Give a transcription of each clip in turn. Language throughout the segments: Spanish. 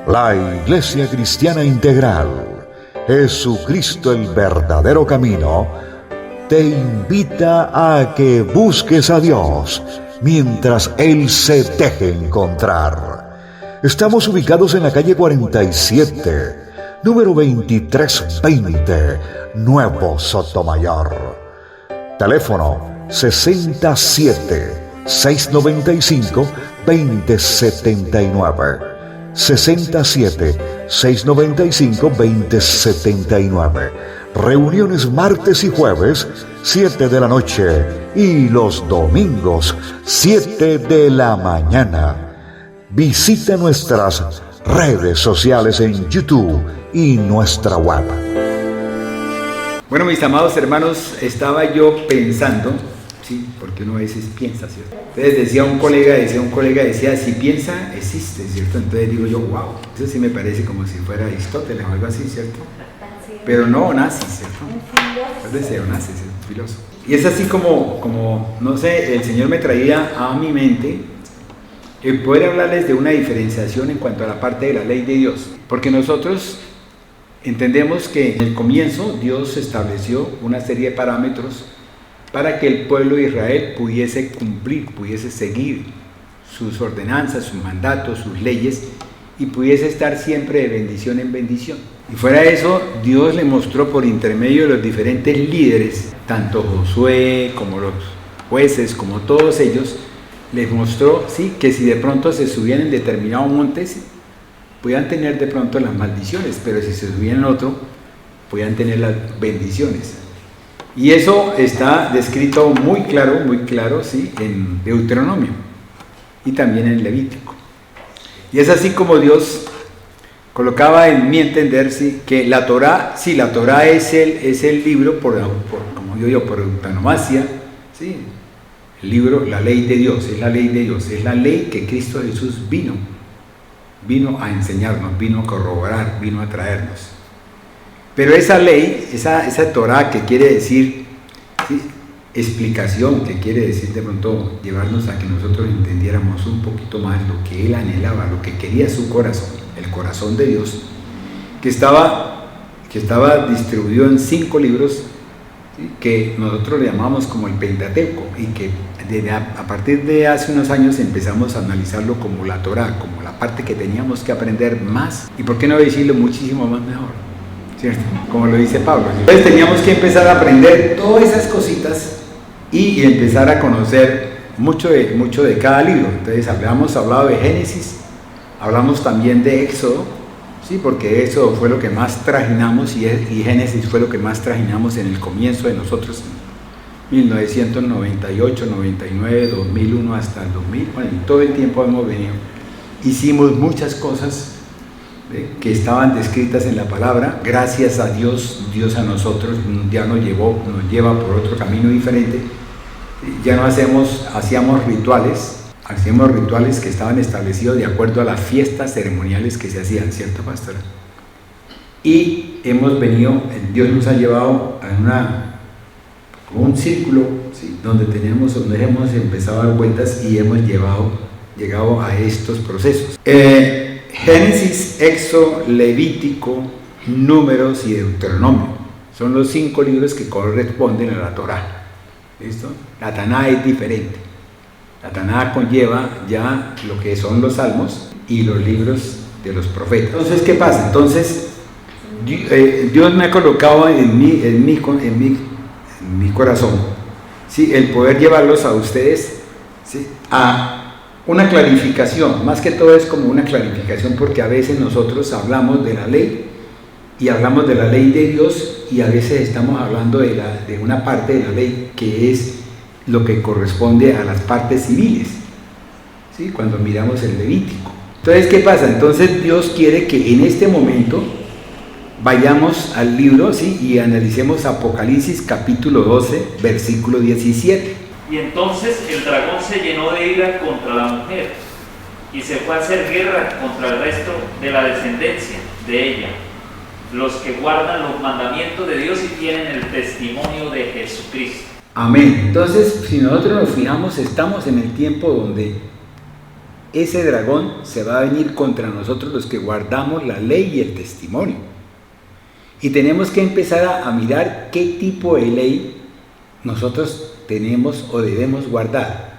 La Iglesia Cristiana Integral, Jesucristo el verdadero camino, te invita a que busques a Dios mientras Él se deje encontrar. Estamos ubicados en la calle 47, número 2320, Nuevo Sotomayor. Teléfono 67-695-2079. 67-695-2079. Reuniones martes y jueves, 7 de la noche, y los domingos, 7 de la mañana. Visita nuestras redes sociales en YouTube y nuestra web. Bueno, mis amados hermanos, estaba yo pensando, sí, porque uno a veces piensa, ¿cierto? Entonces decía un colega, si piensa, existe, ¿cierto? Entonces digo yo, wow, eso sí me parece como si fuera Aristóteles o algo así, ¿cierto? Pero no nace, ¿cierto? El deseo nace, es un filósofo. Y es así como, no sé, el Señor me traía a mi mente el poder hablarles de una diferenciación en cuanto a la parte de la ley de Dios. Porque nosotros entendemos que en el comienzo Dios estableció una serie de parámetros para que el pueblo de Israel pudiese cumplir, pudiese seguir sus ordenanzas, sus mandatos, sus leyes, y pudiese estar siempre de bendición en bendición. Y fuera de eso, Dios le mostró por intermedio de los diferentes líderes, tanto Josué como los jueces, como todos ellos, les mostró, sí, que si de pronto se subían en determinado monte, podían tener de pronto las maldiciones, pero si se subían en otro, podían tener las bendiciones. Y eso está descrito muy claro, ¿sí? En Deuteronomio y también en Levítico. Y es así como Dios colocaba en mi entender, ¿sí? Que la Torá, sí, la Torá es el libro, como yo digo, por antonomasia, ¿sí? El libro, la ley de Dios, es la ley de Dios, es la ley que Cristo Jesús vino a enseñarnos, vino a corroborar, vino a traernos. Pero esa ley, esa Torá, que quiere decir, ¿sí? Explicación, que quiere decir de pronto llevarnos a que nosotros entendiéramos un poquito más lo que Él anhelaba, lo que quería su corazón, el corazón de Dios, que estaba distribuido en 5 libros, ¿sí? Que nosotros le llamamos como el Pentateuco, y que a partir de hace unos años empezamos a analizarlo como la Torá, como la parte que teníamos que aprender más, y por qué no decirlo muchísimo más mejor, ¿cierto? Como lo dice Pablo. Entonces teníamos que empezar a aprender todas esas cositas y empezar a conocer mucho de cada libro. Entonces hablado de Génesis, hablamos también de Éxodo, ¿sí? Porque Éxodo fue lo que más trajinamos y Génesis fue lo que más trajinamos en el comienzo de nosotros, 1998, 99, 2001 hasta el 2000, bueno, y todo el tiempo hemos venido. Hicimos muchas cosas que estaban descritas en la palabra. Gracias a Dios, Dios a nosotros ya nos lleva por otro camino diferente. Ya no hacíamos rituales que estaban establecidos de acuerdo a las fiestas ceremoniales que se hacían, ¿cierto, pastora? Y Dios nos ha llevado a un círculo, ¿sí? donde hemos empezado a dar vueltas y hemos llegado a estos procesos. Génesis, Éxodo, Levítico, Números y Deuteronomio son los 5 libros que corresponden a la Torá. ¿Listo? La Taná es diferente. La Taná conlleva ya lo que son los salmos y los libros de los profetas. Entonces, ¿qué pasa? Entonces, Dios me ha colocado en mi corazón, ¿sí? El poder llevarlos a ustedes, ¿sí? A una clarificación, más que todo es como una clarificación, porque a veces nosotros hablamos de la ley y hablamos de la ley de Dios, y a veces estamos hablando de una parte de la ley que es lo que corresponde a las partes civiles, ¿sí? Cuando miramos el Levítico. Entonces, ¿qué pasa? Entonces Dios quiere que en este momento vayamos al libro, ¿sí? Y analicemos Apocalipsis capítulo 12, versículo 17. Y entonces el dragón se llenó de ira contra la mujer y se fue a hacer guerra contra el resto de la descendencia de ella, los que guardan los mandamientos de Dios y tienen el testimonio de Jesucristo. Amén. Entonces, si nosotros nos fijamos, estamos en el tiempo donde ese dragón se va a venir contra nosotros los que guardamos la ley y el testimonio. Y tenemos que empezar a mirar qué tipo de ley nosotros tenemos o debemos guardar.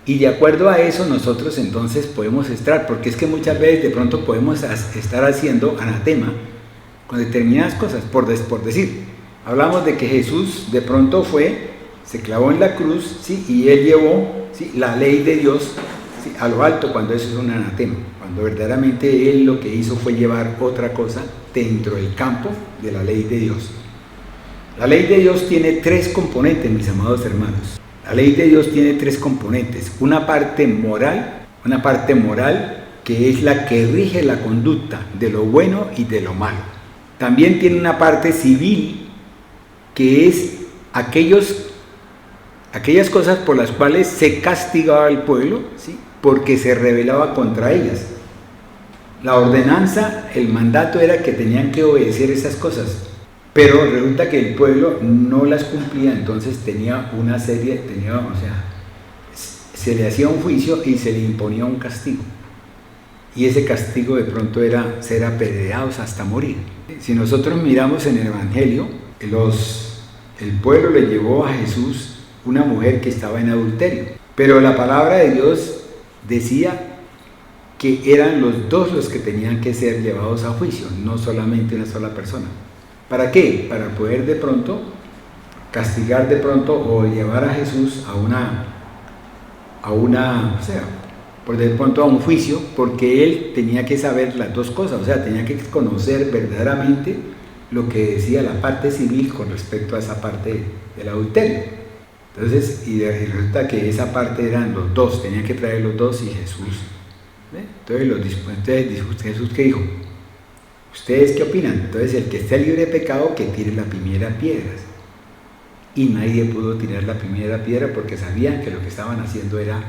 Y de acuerdo a eso nosotros entonces podemos estar, porque es que muchas veces de pronto podemos estar haciendo anatema con determinadas cosas, por decir. Hablamos de que Jesús de pronto se clavó en la cruz, ¿sí? Y él llevó, ¿sí?, la ley de Dios, ¿sí?, a lo alto, cuando eso es un anatema, cuando verdaderamente él lo que hizo fue llevar otra cosa dentro del campo de la ley de Dios. La ley de Dios tiene tres componentes, mis amados hermanos. La ley de Dios tiene tres componentes: una parte moral que es la que rige la conducta de lo bueno y de lo malo. También tiene una parte civil, que es aquellas cosas por las cuales se castigaba al pueblo, ¿sí?, porque se rebelaba contra ellas. La ordenanza, el mandato era que tenían que obedecer esas cosas, pero resulta que el pueblo no las cumplía, entonces se le hacía un juicio y se le imponía un castigo. Y ese castigo de pronto era ser apedreados hasta morir. Si nosotros miramos en el Evangelio, el pueblo le llevó a Jesús una mujer que estaba en adulterio, pero la palabra de Dios decía que eran los dos los que tenían que ser llevados a juicio, no solamente una sola persona. ¿Para qué? Para poder de pronto castigar de pronto o llevar a Jesús por de pronto a un juicio, porque él tenía que saber las dos cosas, o sea, tenía que conocer verdaderamente lo que decía la parte civil con respecto a esa parte del adulterio. Entonces, y resulta que esa parte eran los dos, tenían que traer los dos y Jesús. Entonces Jesús, ¿qué dijo? ¿Ustedes qué opinan? Entonces, el que esté libre de pecado, que tire la primera piedra. Y nadie pudo tirar la primera piedra porque sabían que lo que estaban haciendo era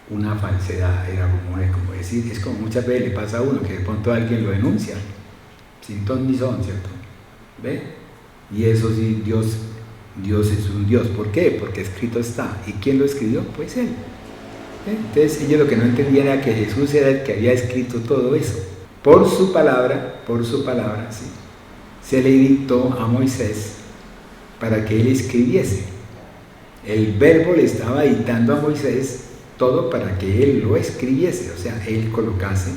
una falsedad, era como decir, es como muchas veces le pasa a uno, que de pronto alguien lo denuncia, sin ton ni son, ¿cierto? ¿Ve? Y eso sí, Dios es un Dios. ¿Por qué? Porque escrito está. ¿Y quién lo escribió? Pues Él. ¿Ve? Entonces ellos lo que no entendían era que Jesús era el que había escrito todo eso. Por su palabra, ¿sí?, se le dictó a Moisés para que él escribiese. El verbo le estaba dictando a Moisés todo para que él lo escribiese, o sea, él colocase,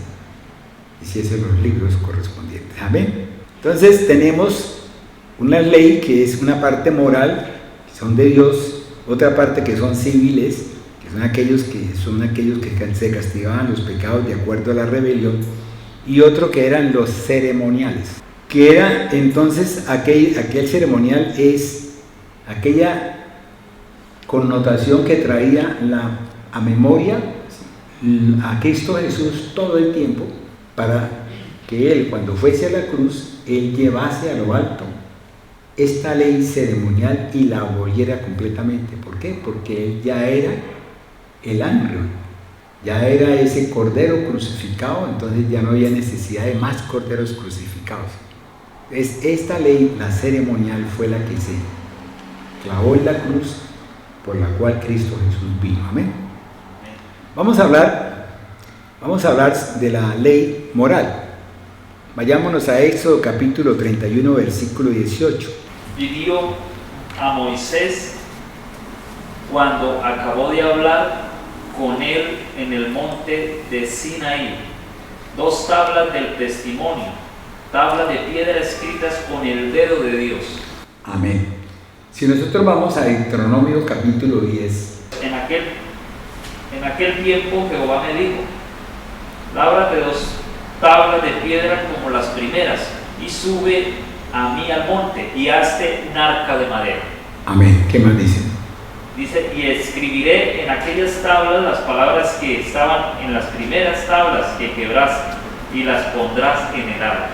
hiciese los libros correspondientes. Amén. Entonces tenemos una ley que es una parte moral, que son de Dios, otra parte que son civiles, que son aquellos que se castigaban los pecados de acuerdo a la rebelión, y otro que eran los ceremoniales, que era entonces aquel ceremonial es aquella connotación que traía a memoria a Cristo Jesús todo el tiempo, para que Él, cuando fuese a la cruz, Él llevase a lo alto esta ley ceremonial y la aboliera completamente. ¿Por qué? Porque Él ya era el ángel, ya era ese cordero crucificado, entonces ya no había necesidad de más corderos crucificados. Esta ley, la ceremonial, fue la que se clavó en la cruz, por la cual Cristo Jesús vino. Amén. Vamos a hablar de la ley moral. Vayámonos a Éxodo capítulo 31, versículo 18. Pidió a Moisés, cuando acabó de hablar con él en el monte de Sinaí, 2 tablas del testimonio, tablas de piedra escritas con el dedo de Dios. Amén. Si nosotros vamos a Deuteronomio capítulo 10. En aquel tiempo Jehová me dijo: lábrate 2 tablas de piedra como las primeras, y sube a mí al monte, y hazte un arca de madera. Amén. ¿Qué más dice? Dice: y escribiré en aquellas tablas las palabras que estaban en las primeras tablas que quebraste, y las pondrás en el arca.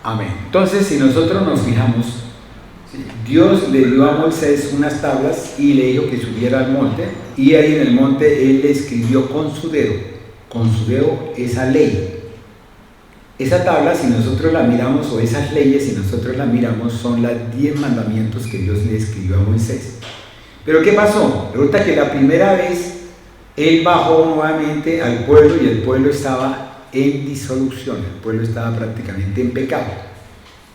Amén. Entonces, si nosotros nos fijamos, Dios le dio a Moisés unas tablas y le dijo que subiera al monte, y ahí en el monte él le escribió con su dedo esa ley. Esa tabla, si nosotros la miramos, o esas leyes, si nosotros las miramos, son los 10 mandamientos que Dios le escribió a Moisés. Pero ¿qué pasó? Resulta que la primera vez Él bajó nuevamente al pueblo y el pueblo estaba en disolución, el pueblo estaba prácticamente en pecado.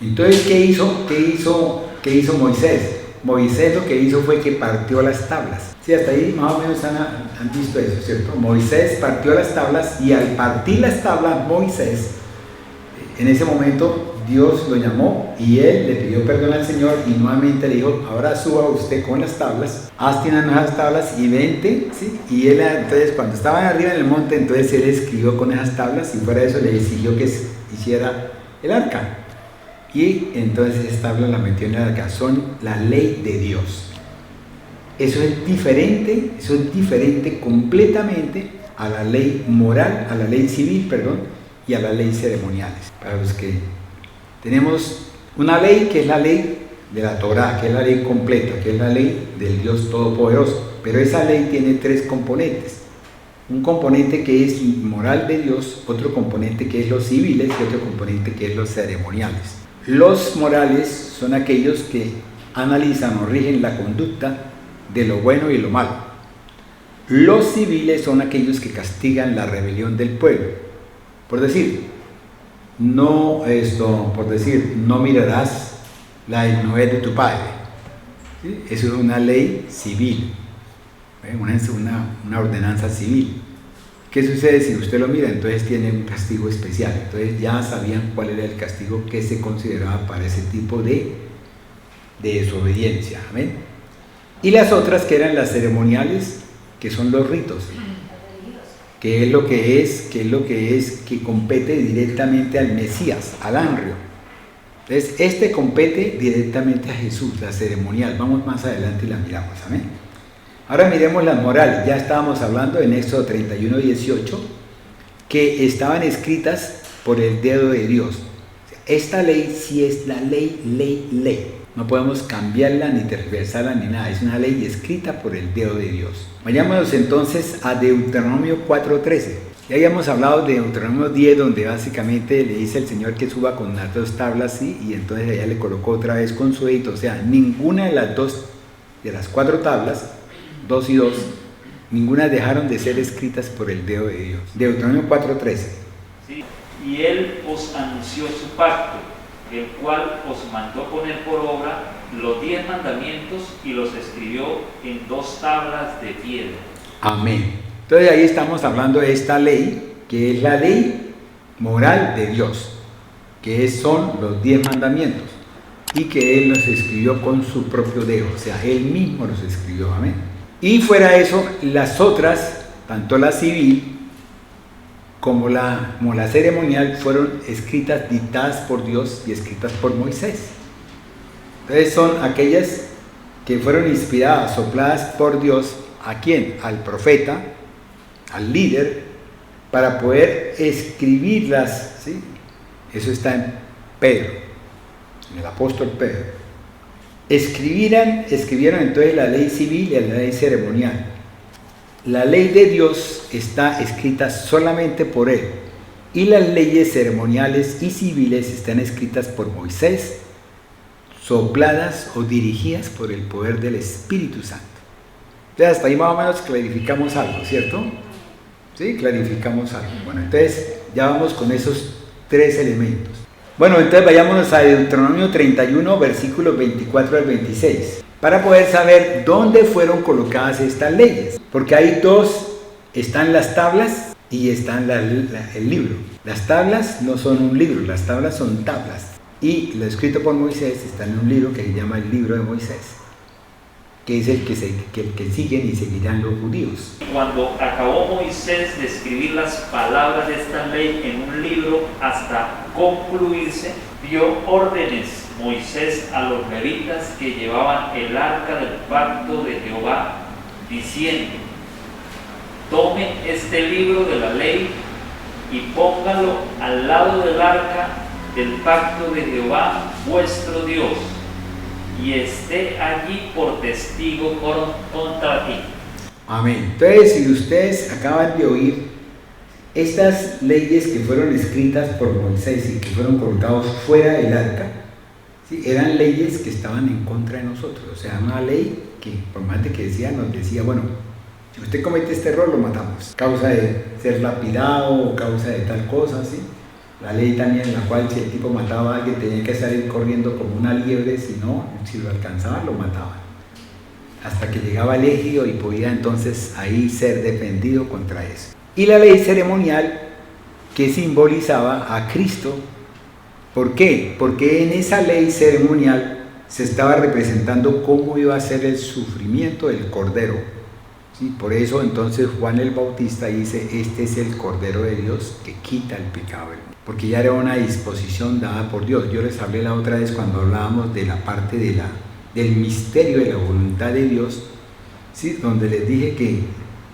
Entonces, ¿qué hizo Moisés? Moisés lo que hizo fue que partió las tablas. Sí, hasta ahí más o menos han visto eso, ¿cierto? Moisés partió las tablas y al partir las tablas, Moisés, en ese momento Dios lo llamó y él le pidió perdón al Señor y nuevamente le dijo, ahora suba usted con las tablas, hazte unas nuevas tablas y vente, ¿sí? Y él entonces cuando estaban arriba en el monte, entonces él escribió con esas tablas y fuera de eso le exigió que hiciera el arca. Y entonces esas tablas las metió en el arca, son la ley de Dios. Eso es diferente completamente a la ley moral, a la ley civil, perdón, y a las leyes ceremoniales. Para los que tenemos una ley que es la ley de la Torá, que es la ley completa, que es la ley del Dios Todopoderoso, pero esa ley tiene tres componentes. Un componente que es moral de Dios, otro componente que es los civiles y otro componente que es los ceremoniales. Los morales son aquellos que analizan o rigen la conducta de lo bueno y lo malo. Los civiles son aquellos que castigan la rebelión del pueblo. Por decir, no mirarás la desnudez de tu padre. ¿Sí? Eso es una ley civil, una ordenanza civil. ¿Qué sucede si usted lo mira? Entonces tiene un castigo especial. Entonces ya sabían cuál era el castigo que se consideraba para ese tipo de desobediencia. ¿Amén? Y las otras que eran las ceremoniales, que son los ritos, que compete directamente al Mesías, al Anrio. Entonces este compete directamente a Jesús, la ceremonial. Vamos más adelante y la miramos. Amén. Ahora miremos las morales. Ya estábamos hablando en Éxodo 31:18 que estaban escritas por el dedo de Dios. Esta ley sí es la ley. No podemos cambiarla ni tergiversarla ni nada. Es una ley escrita por el dedo de Dios. Vayámonos entonces a Deuteronomio 4:13. Ya habíamos hablado de Deuteronomio 10, donde básicamente le dice el Señor que suba con las dos tablas, ¿sí? Y entonces allá le colocó otra vez con su dedito. O sea, ninguna de las cuatro tablas, 2 y 2, ninguna dejaron de ser escritas por el dedo de Dios. Deuteronomio 4:13. Sí. Y él os anunció su pacto, el cual os mandó poner por obra los 10 mandamientos y los escribió en 2 tablas de piedra. Amén. Entonces ahí estamos hablando de esta ley, que es la ley moral de Dios, que son los 10 mandamientos, y que Él los escribió con su propio dedo, o sea, Él mismo los escribió. Amén. Y fuera de eso, las otras, tanto la civil como la ceremonial, fueron escritas, dictadas por Dios y escritas por Moisés. Entonces son aquellas que fueron inspiradas, sopladas por Dios. ¿A quién? Al profeta, al líder, para poder escribirlas, ¿sí? Eso está en Pedro, en el apóstol Pedro. Escribieron entonces la ley civil y la ley ceremonial. La ley de Dios está escrita solamente por Él, y las leyes ceremoniales y civiles están escritas por Moisés, sopladas o dirigidas por el poder del Espíritu Santo. Entonces hasta ahí más o menos clarificamos algo, ¿cierto? Sí, clarificamos algo. Bueno, entonces ya vamos con esos 3 elementos. Bueno, entonces vayámonos a Deuteronomio 31, versículos 24 al 26, para poder saber dónde fueron colocadas estas leyes. Porque hay dos, están las tablas y están el libro. Las tablas no son un libro, las tablas son tablas. Y lo escrito por Moisés está en un libro que se llama el libro de Moisés, que es el que siguen y seguirán los judíos. Cuando acabó Moisés de escribir las palabras de esta ley en un libro hasta concluirse, dio órdenes Moisés a los levitas que llevaban el arca del pacto de Jehová, diciendo: tome este libro de la ley y póngalo al lado del arca del pacto de Jehová vuestro Dios, y esté allí por testigo contra ti. Amén. Entonces, si ustedes acaban de oír estas leyes que fueron escritas por Moisés y que fueron colocados fuera del arca, ¿sí? Eran leyes que estaban en contra de nosotros. O sea, una ley que, por más de que decía, nos decía, bueno, Si usted comete este error, lo matamos. Causa de ser lapidado o causa de tal cosa, ¿sí? La ley también en la cual si el tipo mataba a alguien tenía que salir corriendo como una liebre, si lo alcanzaban, lo mataban. Hasta que llegaba el ejido y podía entonces ahí ser defendido contra eso. Y la ley ceremonial que simbolizaba a Cristo. ¿Por qué? Porque en esa ley ceremonial se estaba representando cómo iba a ser el sufrimiento del Cordero. ¿Sí? Por eso entonces Juan el Bautista dice, este es el Cordero de Dios que quita el pecado del mundo. Porque ya era una disposición dada por Dios. Yo les hablé la otra vez cuando hablábamos de la parte del misterio de la voluntad de Dios, ¿sí? Donde les dije que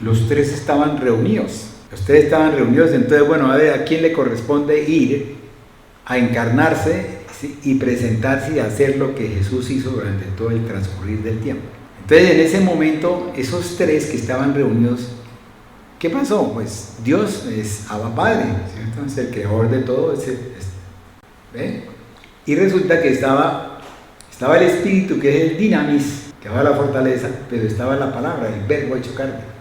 los tres estaban reunidos. Ustedes estaban reunidos, entonces bueno, a ver, ¿a quién le corresponde ir a encarnarse, ¿sí? Y presentarse y hacer lo que Jesús hizo durante todo el transcurrir del tiempo? Entonces en ese momento, esos tres que estaban reunidos, ¿qué pasó? Pues Dios es Abba Padre, ¿cierto? Es el creador de todo, ¿ve? Y resulta que estaba el Espíritu, que es el dinamis, que daba la fortaleza, pero estaba la palabra, el verbo hecho carne.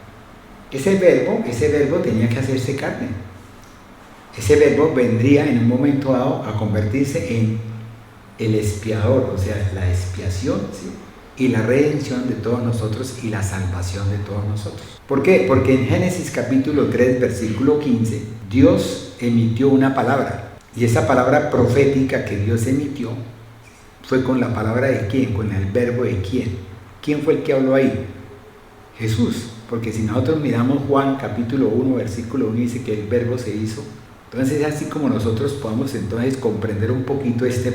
Ese verbo tenía que hacerse carne. Ese verbo vendría en un momento dado a convertirse en el expiador, o sea, la expiación, ¿sí? Y la redención de todos nosotros y la salvación de todos nosotros. ¿Por qué? Porque en Génesis capítulo 3, versículo 15, Dios emitió una palabra. Y esa palabra profética que Dios emitió fue con la palabra de quién, con el verbo de quién. ¿Quién fue el que habló ahí? Jesús. Porque si nosotros miramos Juan capítulo 1, versículo 1, dice que el verbo se hizo. Entonces así como nosotros podamos entonces comprender un poquito este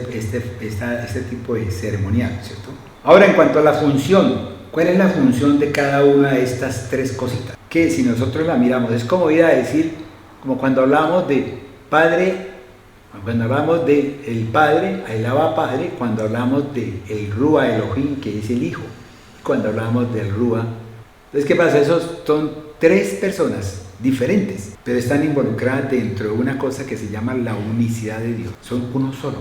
tipo de ceremonial, ¿cierto? Ahora en cuanto a la función, ¿cuál es la función de cada una de estas tres cositas? Que si nosotros la miramos, es como ir a decir, como cuando hablamos de Padre, cuando hablamos de el Padre, el Abba Padre, cuando hablamos de el Rúa Elohim, que es el Hijo, cuando hablamos del Rúa. Entonces, ¿qué pasa? Esos son tres personas diferentes, pero están involucradas dentro de una cosa que se llama la unicidad de Dios. Son uno solo.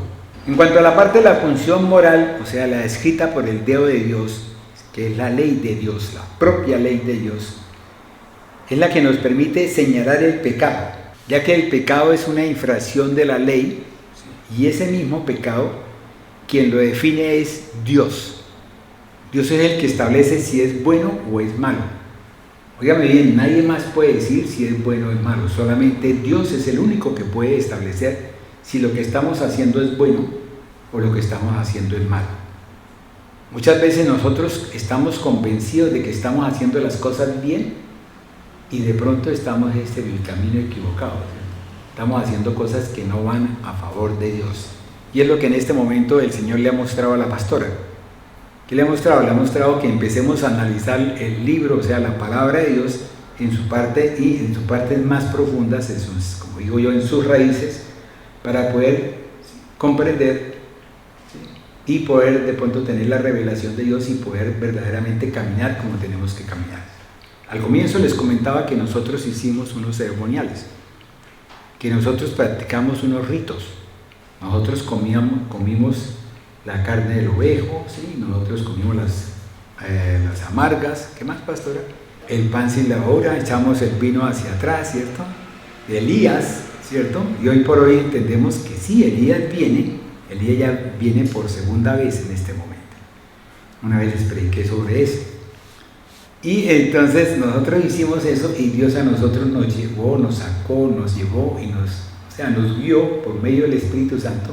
En cuanto a la parte de la función moral, o sea, la escrita por el dedo de Dios, que es la ley de Dios, la propia ley de Dios, es la que nos permite señalar el pecado, ya que el pecado es una infracción de la ley, y ese mismo pecado, quien lo define es Dios. Dios es el que establece si es bueno o es malo. Óigame bien, nadie más puede decir si es bueno o es malo, solamente Dios es el único que puede establecer si lo que estamos haciendo es bueno o lo que estamos haciendo es malo. Muchas veces nosotros estamos convencidos de que estamos haciendo las cosas bien y de pronto estamos en el camino equivocado, ¿sí? Estamos haciendo cosas que no van a favor de Dios. Y es lo que en este momento el Señor le ha mostrado a la pastora. ¿Qué le ha mostrado? Le ha mostrado que empecemos a analizar el libro, o sea, la palabra de Dios en su parte y en sus partes más profundas, como digo yo, en sus raíces, para poder comprender, ¿sí? Y poder de pronto tener la revelación de Dios y poder verdaderamente caminar como tenemos que caminar. Al comienzo les comentaba que nosotros hicimos unos ceremoniales, que nosotros practicamos unos ritos. Nosotros comimos la carne del ovejo, ¿sí? Nosotros comimos las amargas. ¿Qué más, pastora? El pan sin levadura, echamos el vino hacia atrás, ¿cierto? De Elías, ¿cierto? Y hoy por hoy entendemos que sí, Elías ya viene por segunda vez en este momento. Una vez les prediqué sobre eso. Y entonces nosotros hicimos eso y Dios a nosotros nos llevó, nos sacó, nos llevó y nos guió por medio del Espíritu Santo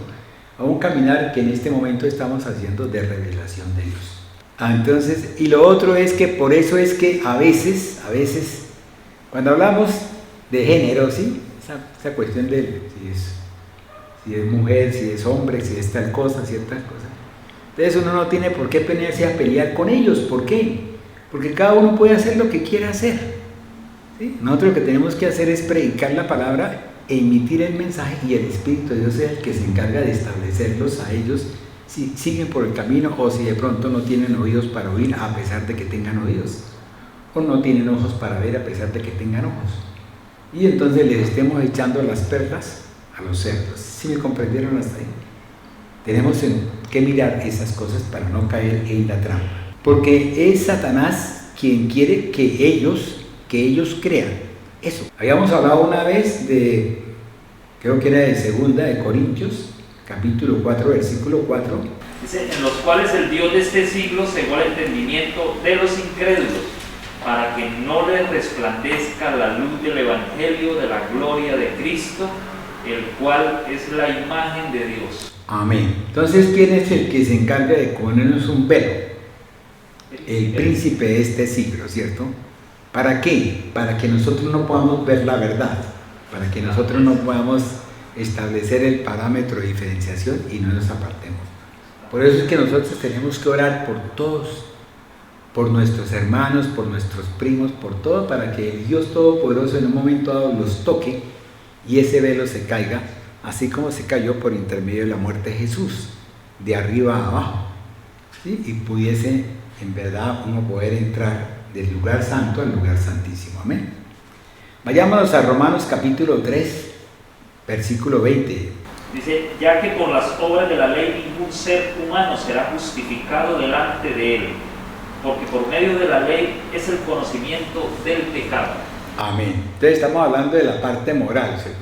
a un caminar que en este momento estamos haciendo de revelación de Dios. Entonces, y lo otro es que por eso es que a veces, cuando hablamos de género, ¿sí? Esa cuestión de si es mujer, si es hombre, si es tal cosa, ciertas cosas. Entonces uno no tiene por qué ponerse a pelear con ellos. ¿Por qué? Porque cada uno puede hacer lo que quiera hacer, ¿sí? Nosotros lo que tenemos que hacer es predicar la palabra e emitir el mensaje, y el Espíritu de Dios es el que se encarga de establecerlos a ellos si siguen por el camino o si de pronto no tienen oídos para oír a pesar de que tengan oídos, o no tienen ojos para ver a pesar de que tengan ojos, y entonces les estemos echando las perlas a los cerdos. ¿Sí me comprendieron hasta ahí? Tenemos que mirar esas cosas para no caer en la trampa, porque es Satanás quien quiere que ellos que ellos crean. Eso. Habíamos hablado una vez de, creo que era de 2 Corintios, capítulo 4, versículo 4. Dice, en los cuales el Dios de este siglo cegó el entendimiento de los incrédulos, para que no les resplandezca la luz del Evangelio de la gloria de Cristo, el cual es la imagen de Dios. Amén. Entonces, ¿quién es el que se encarga de ponernos un velo? El príncipe de este siglo, ¿cierto? ¿Para qué? Para que nosotros no podamos ver la verdad, para que nosotros no podamos establecer el parámetro de diferenciación y no nos apartemos. Por eso es que nosotros tenemos que orar por todos, por nuestros hermanos, por nuestros primos, por todo, para que el Dios Todopoderoso en un momento dado los toque y ese velo se caiga, así como se cayó por intermedio de la muerte de Jesús, de arriba a abajo, ¿sí? Y pudiese en verdad uno poder entrar del lugar santo al lugar santísimo. Amén. Vayámonos a Romanos capítulo 3, versículo 20. Dice, ya que por las obras de la ley ningún ser humano será justificado delante de él, porque por medio de la ley es el conocimiento del pecado. Amén. Entonces estamos hablando de la parte moral, ¿cierto?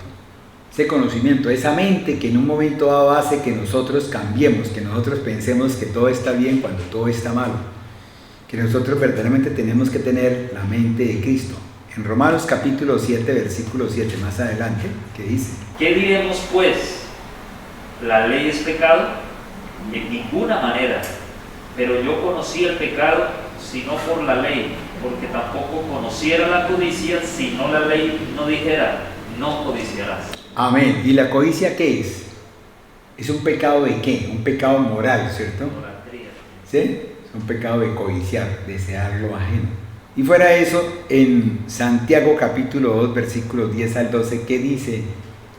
Ese conocimiento, esa mente que en un momento dado hace que nosotros cambiemos, que nosotros pensemos que todo está bien cuando todo está mal, que nosotros verdaderamente tenemos que tener la mente de Cristo. En Romanos capítulo 7, versículo 7, más adelante, ¿qué dice? ¿Qué diremos pues? ¿La ley es pecado? En ninguna manera. Pero yo conocí el pecado, sino por la ley, porque tampoco conociera la codicia, si no la ley no dijera, no codiciarás. Amén. ¿Y la codicia qué es? ¿Es un pecado de qué? Un pecado moral, ¿cierto? ¿Sí? Es un pecado de codiciar, desear lo ajeno. Y fuera eso, en Santiago capítulo 2, versículos 10 al 12, ¿qué dice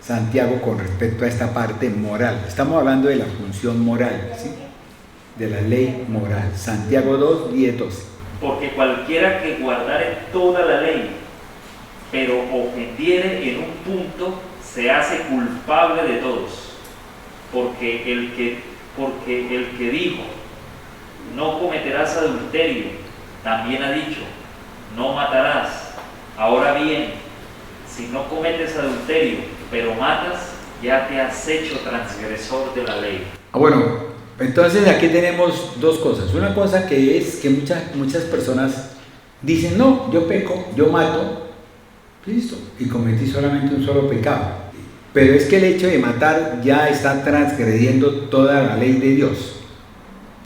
Santiago con respecto a esta parte moral? Estamos hablando de la función moral, ¿sí? De la ley moral. Santiago 2, 10, 12. Porque cualquiera que guardare toda la ley, pero ofendiere en un punto, se hace culpable de todos. Porque el que dijo, no cometerás adulterio, también ha dicho, no matarás. Ahora bien, si no cometes adulterio, pero matas, ya te has hecho transgresor de la ley. Bueno, entonces aquí tenemos dos cosas. Una cosa que es que muchas personas dicen, no, yo peco, yo mato, listo, y cometí solamente un solo pecado. Pero es que el hecho de matar ya está transgrediendo toda la ley de Dios.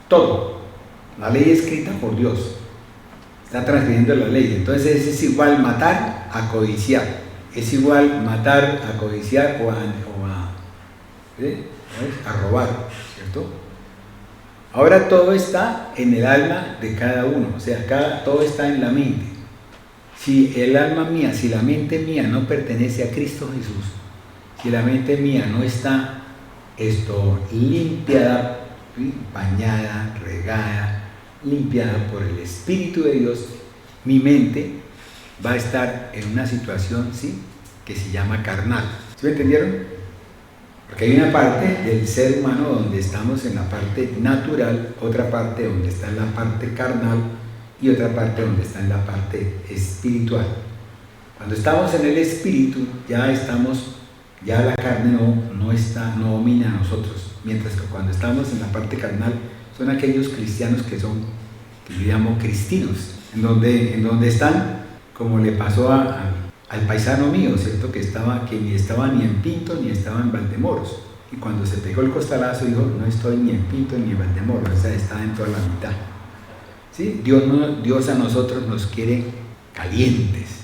Todo. La ley escrita por Dios. Está transgrediendo la ley. Entonces es igual matar a codiciar. Es igual matar a codiciar o a robar, ¿cierto? Ahora todo está en el alma de cada uno, o sea, todo está en la mente. Si el alma mía, si la mente mía no pertenece a Cristo Jesús, si la mente mía no está limpiada, bañada, regada, limpiada por el Espíritu de Dios, mi mente va a estar en una situación, ¿sí?, que se llama carnal. ¿Sí me entendieron? Porque hay una parte del ser humano donde estamos en la parte natural, otra parte donde está en la parte carnal y otra parte donde está en la parte espiritual. Cuando estamos en el espíritu ya la carne no domina a nosotros, mientras que cuando estamos en la parte carnal son aquellos cristianos que yo llamo cristinos, en donde están, como le pasó al paisano mío, ¿cierto? Que ni estaba ni en Pinto ni estaba en Valdemoros, y cuando se pegó el costalazo dijo, no estoy ni en Pinto ni en Valdemoros, o sea, está dentro de la mitad. ¿Sí? Dios a nosotros nos quiere calientes,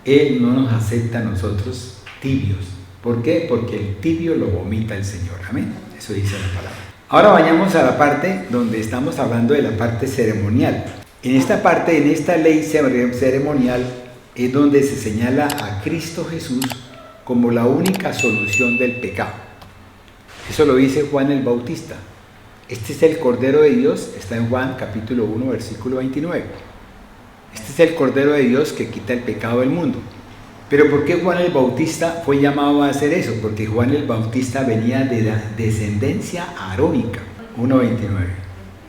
Él no nos acepta a nosotros tibios. ¿Por qué? Porque el tibio lo vomita el Señor. Amén. Eso dice la palabra. Ahora vayamos a la parte donde estamos hablando de la parte ceremonial. En esta parte, en esta ley ceremonial, es donde se señala a Cristo Jesús como la única solución del pecado. Eso lo dice Juan el Bautista. Este es el Cordero de Dios, está en Juan capítulo 1, versículo 29. Este es el Cordero de Dios que quita el pecado del mundo. Pero ¿por qué Juan el Bautista fue llamado a hacer eso? Porque Juan el Bautista venía de la descendencia arónica, 1.29,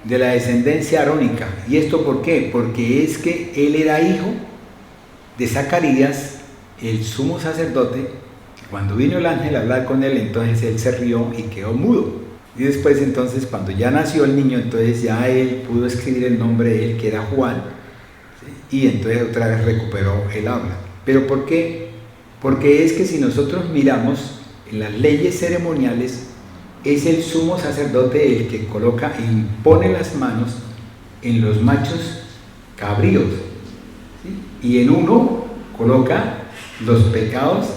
de la descendencia arónica. ¿Y esto por qué? Porque es que él era hijo de Zacarías, el sumo sacerdote. Cuando vino el ángel a hablar con él, entonces él se rió y quedó mudo. Y después entonces, cuando ya nació el niño, entonces ya él pudo escribir el nombre de él, que era Juan, ¿sí? Y entonces otra vez recuperó el habla. ¿Pero por qué? Porque es que si nosotros miramos en las leyes ceremoniales, es el sumo sacerdote el que coloca e impone las manos en los machos cabríos, ¿sí? Y en uno coloca los pecados,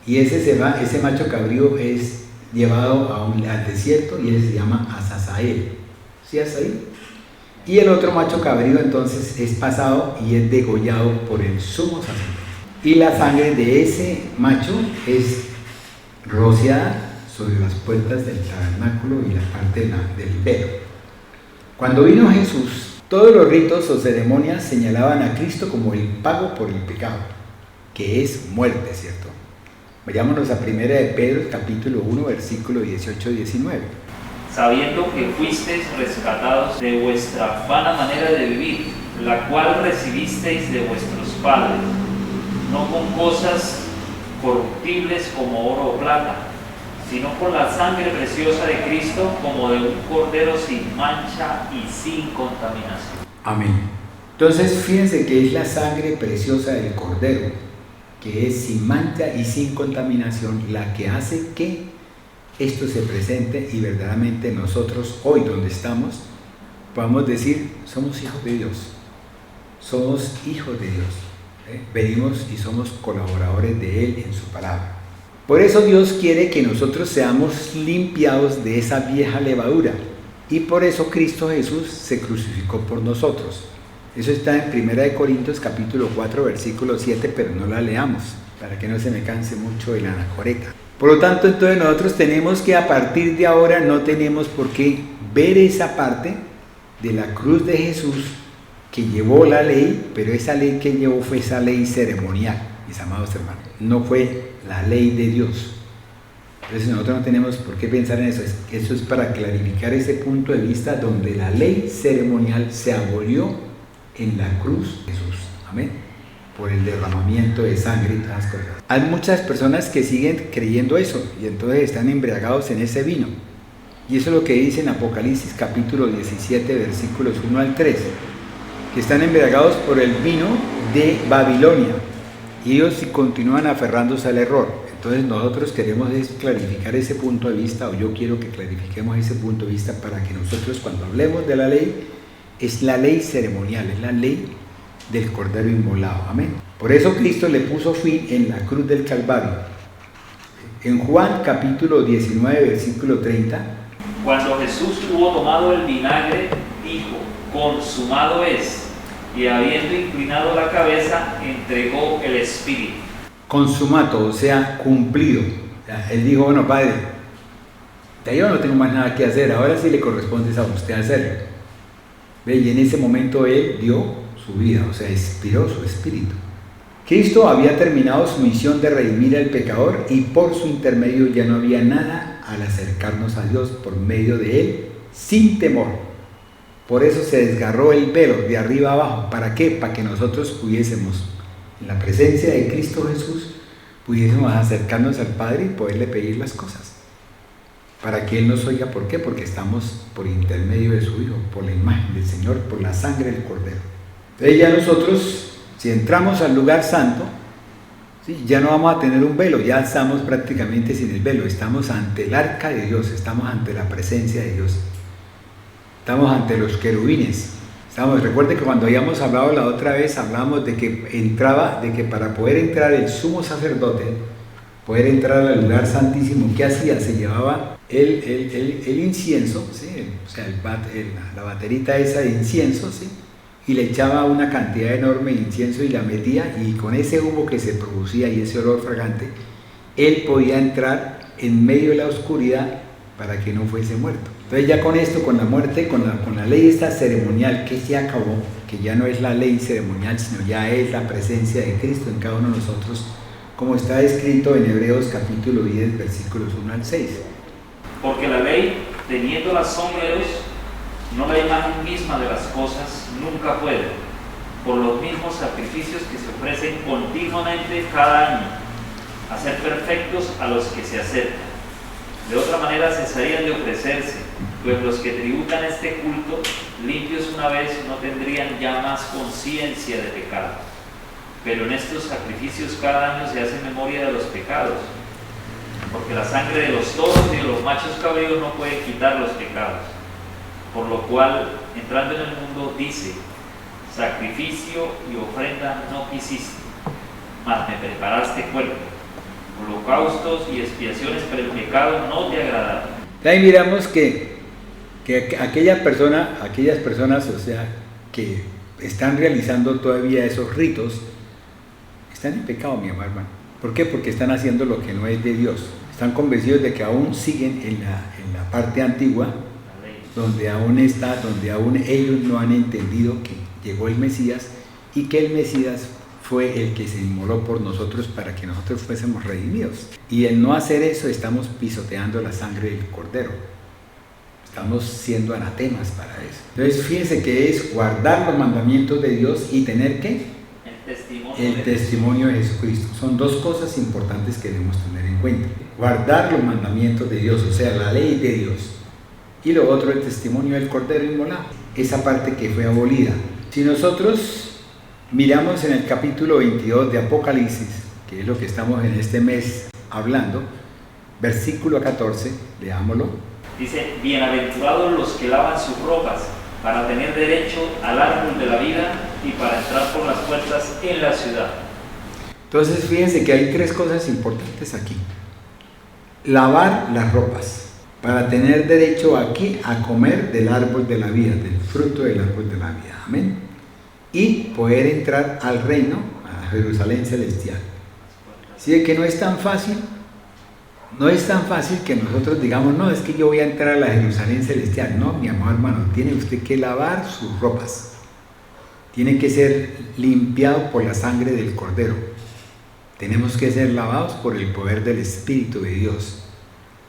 y ese macho cabrío es llevado al desierto y ese se llama Azazael, ¿sí? Ahí. Y el otro macho cabrío entonces es pasado y es degollado por el sumo sacerdote. Y la sangre de ese macho es rociada sobre las puertas del tabernáculo y la parte del velo. Cuando vino Jesús, todos los ritos o ceremonias señalaban a Cristo como el pago por el pecado, que es muerte, ¿cierto? Vayámonos a 1 de Pedro, capítulo 1, versículo 18-19. Sabiendo que fuisteis rescatados de vuestra vana manera de vivir, la cual recibisteis de vuestros padres, no con cosas corruptibles como oro o plata, sino con la sangre preciosa de Cristo, como de un cordero sin mancha y sin contaminación. Amén. Entonces, fíjense que es la sangre preciosa del cordero, que es sin mancha y sin contaminación, la que hace que esto se presente y verdaderamente nosotros hoy donde estamos podamos decir, somos hijos de Dios, somos hijos de Dios, venimos y somos colaboradores de Él en su palabra. Por eso Dios quiere que nosotros seamos limpiados de esa vieja levadura, y por eso Cristo Jesús se crucificó por nosotros. Eso está en 1 Corintios capítulo 4 versículo 7, pero no la leamos para que no se me canse mucho el anacoreta. Por lo tanto, entonces nosotros tenemos que, a partir de ahora, no tenemos por qué ver esa parte de la cruz de Jesús que llevó la ley, pero esa ley que llevó fue esa ley ceremonial, mis amados hermanos, no fue la ley de Dios. Entonces nosotros no tenemos por qué pensar en eso. Eso es para clarificar ese punto de vista donde la ley ceremonial se abolió en la cruz de Jesús. Amén. Por el derramamiento de sangre y todas las cosas. Hay muchas personas que siguen creyendo eso y entonces están embriagados en ese vino. Y eso es lo que dice en Apocalipsis capítulo 17 versículos 1 al 3, que están embriagados por el vino de Babilonia y ellos continúan aferrándose al error. Entonces nosotros queremos clarificar ese punto de vista, o yo quiero que clarifiquemos ese punto de vista para que nosotros, cuando hablemos de la ley, es la ley ceremonial, es la ley del Cordero inmolado. Amén. Por eso Cristo le puso fin en la cruz del Calvario. En Juan capítulo 19 versículo 30. Cuando Jesús hubo tomado el vinagre, dijo, consumado es, y habiendo inclinado la cabeza, entregó el Espíritu. Consumato, o sea, cumplido. O sea, él dijo, bueno, Padre, ya yo no tengo más nada que hacer, ahora sí le corresponde a usted hacerlo. Y en ese momento él dio su vida, o sea, expiró su espíritu. Cristo había terminado su misión de redimir al pecador y por su intermedio ya no había nada al acercarnos a Dios por medio de él, sin temor. Por eso se desgarró el velo de arriba abajo. ¿Para qué? Para que nosotros pudiésemos, en la presencia de Cristo Jesús, pudiésemos acercarnos al Padre y poderle pedir las cosas. Para que Él nos oiga. ¿Por qué? Porque estamos por intermedio de su Hijo, por la imagen del Señor, por la sangre del Cordero. Entonces ya nosotros, si entramos al lugar santo, ¿sí?, ya no vamos a tener un velo, ya estamos prácticamente sin el velo, estamos ante el arca de Dios, estamos ante la presencia de Dios, estamos ante los querubines. Recuerde que cuando habíamos hablado la otra vez, hablábamos de que para poder entrar el sumo sacerdote, poder entrar al lugar santísimo, ¿qué hacía? Se llevaba el incienso, ¿sí?, o sea, la baterita esa de incienso, ¿sí?, y le echaba una cantidad enorme de incienso y la metía, y con ese humo que se producía y ese olor fragante, él podía entrar en medio de la oscuridad para que no fuese muerto. Entonces ya con esto, con la muerte, con la ley esta ceremonial que se acabó, que ya no es la ley ceremonial, sino ya es la presencia de Cristo en cada uno de nosotros, como está escrito en Hebreos capítulo 10, versículos 1 al 6. Porque la ley, teniendo las sombreros, no la imagen misma de las cosas, nunca puede, por los mismos sacrificios que se ofrecen continuamente cada año, a ser perfectos a los que se acercan. De otra manera cesarían de ofrecerse, pues los que tributan este culto, limpios una vez, no tendrían ya más conciencia de pecado. Pero en estos sacrificios cada año se hace memoria de los pecados, porque la sangre de los toros y de los machos cabríos no puede quitar los pecados. Por lo cual, entrando en el mundo, dice: sacrificio y ofrenda no quisiste, mas me preparaste cuerpo. Holocaustos y expiaciones para el pecado no te agradaron. Ahí miramos que aquellas personas, o sea, que están realizando todavía esos ritos, están en pecado, mi amado hermano. ¿Por qué? Porque están haciendo lo que no es de Dios. Están convencidos de que aún siguen en la parte antigua, donde aún ellos no han entendido que llegó el Mesías y que el Mesías fue el que se inmoló por nosotros para que nosotros fuésemos redimidos. Y en no hacer eso estamos pisoteando la sangre del Cordero. Estamos siendo anatemas para eso. Entonces fíjense que es guardar los mandamientos de Dios y tener ¿qué? El testimonio de Jesucristo. Son dos cosas importantes que debemos tener en cuenta. Guardar los mandamientos de Dios, o sea, la ley de Dios. Y lo otro, el testimonio del Cordero inmolado. Esa parte que fue abolida. Si nosotros miramos en el capítulo 22 de Apocalipsis, que es lo que estamos en este mes hablando, versículo 14, leámoslo. Dice: bienaventurados los que lavan sus ropas, para tener derecho al árbol de la vida y para entrar por las puertas en la ciudad. Entonces fíjense que hay tres cosas importantes aquí. Lavar las ropas, para tener derecho aquí a comer del árbol de la vida, del fruto del árbol de la vida. Amén. Y poder entrar al reino, a Jerusalén celestial. Así que no es tan fácil que nosotros digamos: no, es que yo voy a entrar a la Jerusalén celestial. No, mi amado hermano, tiene usted que lavar sus ropas. Tiene que ser limpiado por la sangre del Cordero. Tenemos que ser lavados por el poder del Espíritu de Dios.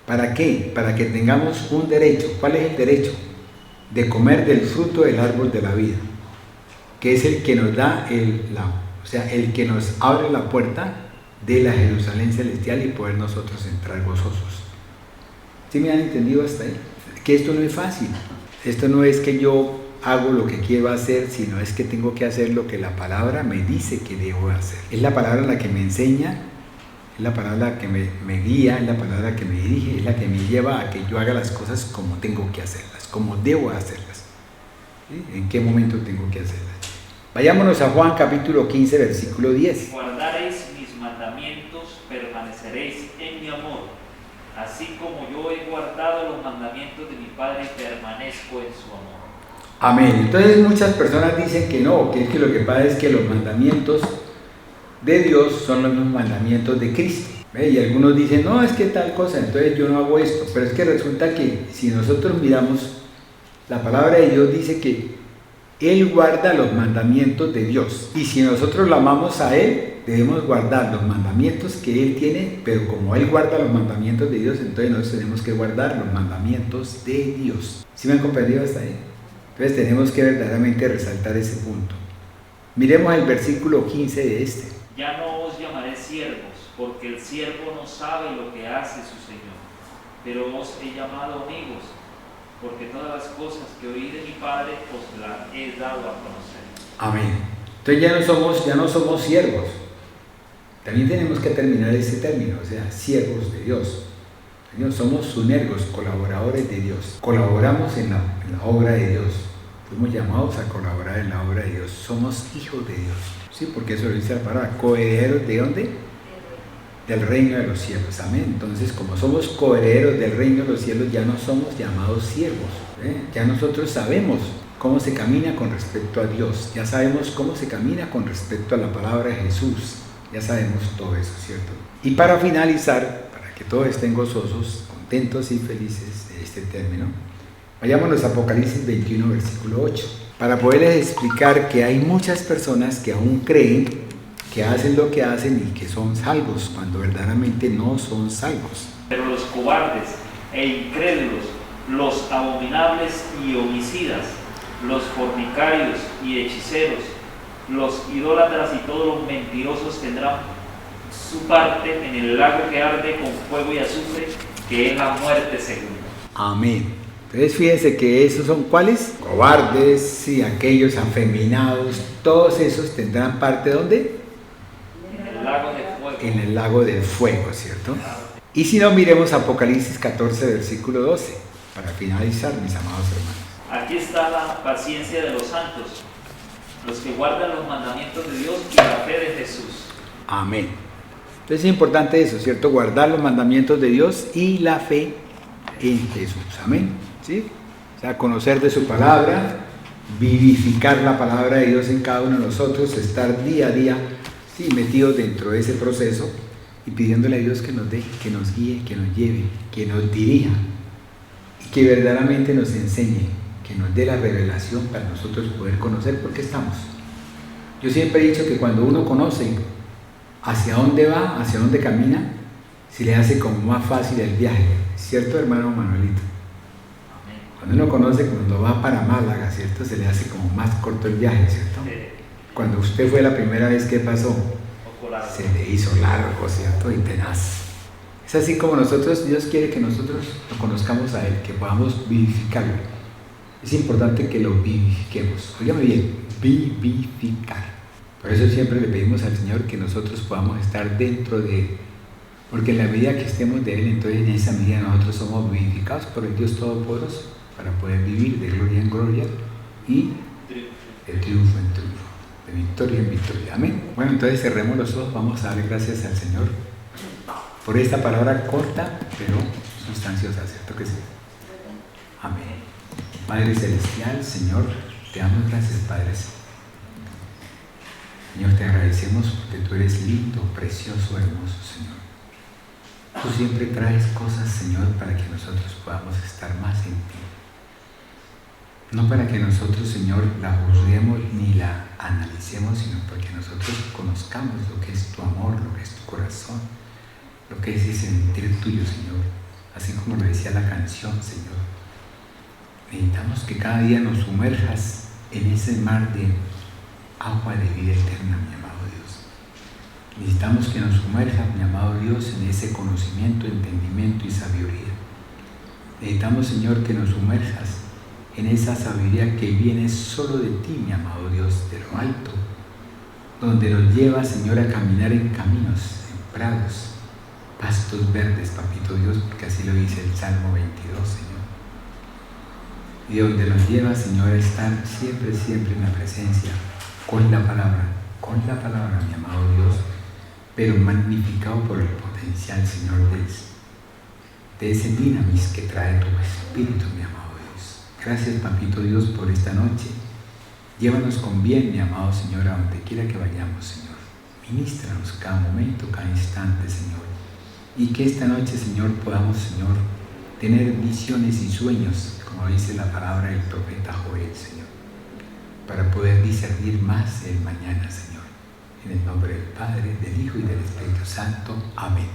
¿Para qué? Para que tengamos un derecho. ¿Cuál es el derecho? De comer del fruto del árbol de la vida, que es el que nos da el que nos abre la puerta de la Jerusalén celestial y poder nosotros entrar gozosos. ¿Sí me han entendido hasta ahí? Que esto no es fácil. Esto no es que yo hago lo que quiero hacer, sino es que tengo que hacer lo que la palabra me dice que debo hacer. Es la palabra la que me enseña, es la palabra que me guía, es la palabra que me dirige, es la que me lleva a que yo haga las cosas como tengo que hacerlas, como debo hacerlas. ¿Sí? ¿En qué momento tengo que hacerlas? Vayámonos a Juan capítulo 15, versículo 10. Si guardaréis mis mandamientos, permaneceréis en mi amor, así como yo he guardado los mandamientos de mi Padre y permanezco en su amor. Amén. Entonces muchas personas dicen que no, que es que lo que pasa es que los mandamientos de Dios son los mismos mandamientos de Cristo. Y algunos dicen: no, es que tal cosa, entonces yo no hago esto. Pero es que resulta que si nosotros miramos, la palabra de Dios dice que Él guarda los mandamientos de Dios. Y si nosotros lo amamos a Él, debemos guardar los mandamientos que Él tiene, pero como Él guarda los mandamientos de Dios, entonces nosotros tenemos que guardar los mandamientos de Dios. ¿Sí me han comprendido hasta ahí? Entonces tenemos que verdaderamente resaltar ese punto. Miremos el versículo 15 de este. Ya no os llamaré siervos, porque el siervo no sabe lo que hace su Señor, pero os he llamado amigos, porque todas las cosas que oí de mi Padre os las he dado a conocer. Amén. Entonces ya no somos siervos. También tenemos que terminar ese término, o sea, siervos de Dios. Somos sunergos, colaboradores de Dios. Colaboramos en la obra de Dios. Fuimos llamados a colaborar en la obra de Dios. Somos hijos de Dios. Sí, porque eso lo dice la palabra. ¿Coherederos de dónde? Del reino de los cielos. Amén. Entonces, como somos coherederos del reino de los cielos, ya no somos llamados siervos. Ya nosotros sabemos cómo se camina con respecto a Dios. Ya sabemos cómo se camina con respecto a la palabra de Jesús. Ya sabemos todo eso, ¿cierto? Y para finalizar, para que todos estén gozosos, contentos y felices de este término, vayámonos a Apocalipsis 21, versículo 8, para poderles explicar que hay muchas personas que aún creen que hacen lo que hacen y que son salvos, cuando verdaderamente no son salvos. Pero los cobardes e incrédulos, los abominables y homicidas, los fornicarios y hechiceros, los idólatras y todos los mentirosos tendrán su parte en el lago que arde con fuego y azufre, que es la muerte segunda. Amén. Entonces fíjense que esos son ¿cuáles? Cobardes y aquellos afeminados, todos esos tendrán parte ¿dónde? En el lago de fuego. En el lago del fuego, ¿cierto? Y si no, miremos Apocalipsis 14, versículo 12, para finalizar, mis amados hermanos. Aquí está la paciencia de los santos, los que guardan los mandamientos de Dios y la fe de Jesús. Amén. Entonces es importante eso, ¿cierto? Guardar los mandamientos de Dios y la fe en Jesús. Amén. ¿Sí? O sea, conocer de su palabra, vivificar la palabra de Dios en cada uno de nosotros, estar día a día, sí, metidos dentro de ese proceso y pidiéndole a Dios que nos dé, que nos guíe, que nos lleve, que nos dirija y que verdaderamente nos enseñe, que nos dé la revelación para nosotros poder conocer por qué estamos. Yo siempre he dicho que cuando uno conoce hacia dónde va, hacia dónde camina, se le hace como más fácil el viaje, ¿cierto, hermano Manuelito? Cuando uno conoce, cuando va para Málaga, ¿cierto? Se le hace como más corto el viaje, ¿cierto? Cuando usted fue la primera vez, ¿qué pasó? Se le hizo largo, ¿cierto? Y tenaz. Es así como nosotros, Dios quiere que nosotros lo conozcamos a Él, que podamos vivificarlo. Es importante que lo vivifiquemos. Óigame bien, vivificar. Por eso siempre le pedimos al Señor que nosotros podamos estar dentro de Él. Porque en la medida que estemos de Él, entonces en esa medida nosotros somos vivificados por el Dios Todopoderoso para poder vivir de gloria en gloria y de triunfo en triunfo, de victoria en victoria. Amén. Bueno, entonces cerremos los ojos, vamos a darle gracias al Señor por esta palabra corta pero sustanciosa, ¿cierto que sí? Amén. Padre Celestial, Señor, te damos gracias, Padre. Señor, te agradecemos porque tú eres lindo, precioso, hermoso, Señor. Tú siempre traes cosas, Señor, para que nosotros podamos estar más en ti. No para que nosotros, Señor, la juzguemos ni la analicemos, sino porque nosotros conozcamos lo que es tu amor, lo que es tu corazón, lo que es ese sentir tuyo, Señor. Así como lo decía la canción, Señor. Necesitamos que cada día nos sumerjas en ese mar de agua de vida eterna, mi amado Dios. Necesitamos que nos sumerjas, mi amado Dios, en ese conocimiento, entendimiento y sabiduría. Necesitamos, Señor, que nos sumerjas en esa sabiduría que viene solo de ti, mi amado Dios, de lo alto, donde nos lleva, Señor, a caminar en caminos, en prados, pastos verdes, papito Dios, porque así lo dice el Salmo 22, Señor. Y donde nos lleva, Señor, a estar siempre, siempre en la presencia, con la palabra, mi amado Dios, pero magnificado por el potencial, Señor, de ese dinamis que trae tu Espíritu, mi amado Dios. Gracias, papito Dios, por esta noche. Llévanos con bien, mi amado Señor, a donde quiera que vayamos, Señor. Ministranos cada momento, cada instante, Señor. Y que esta noche, Señor, podamos, Señor, tener visiones y sueños, como dice la palabra del profeta Joel, Señor, para poder discernir más el mañana, Señor. En el nombre del Padre, del Hijo y del Espíritu Santo. Amén.